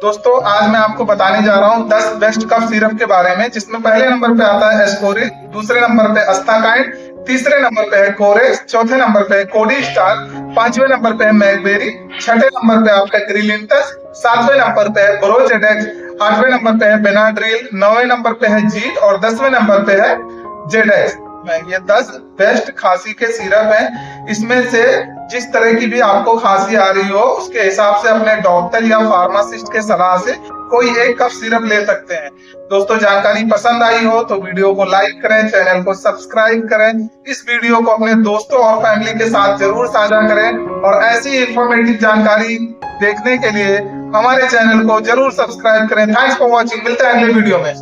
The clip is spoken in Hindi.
दोस्तों आज मैं आपको बताने जा रहा हूँ 10 बेस्ट कफ सिरप के बारे में, जिसमें पहले नंबर पे आता है एस्कोरिल, दूसरे नंबर पे अस्ताकाइंड, तीसरे नंबर पे है कोरेक्स, चौथे नंबर पे है कोडी स्टार, पांचवें नंबर पे है मैकबेरी, छठे नंबर पे आपका ग्रिलिंटस, सातवें नंबर पे है ब्रोजेडेक्स, आठवें नंबर पे है बेनाड्रिल, नौवें नंबर पे है जीट और 10वें नंबर पे है जेडेक्स। ये 10 बेस्ट खांसी के सिरप हैं। इसमें से जिस तरह की भी आपको खांसी आ रही हो उसके हिसाब से अपने डॉक्टर या फार्मासिस्ट के सलाह से कोई एक कफ सिरप ले सकते हैं। दोस्तों जानकारी पसंद आई हो तो वीडियो को लाइक करें, चैनल को सब्सक्राइब करें, इस वीडियो को अपने दोस्तों और फैमिली के साथ जरूर साझा करें और ऐसी इंफॉर्मेटिव जानकारी देखने के लिए हमारे चैनल को जरूर सब्सक्राइब करें। Thanks for watching. मिलते हैं अगले वीडियो में।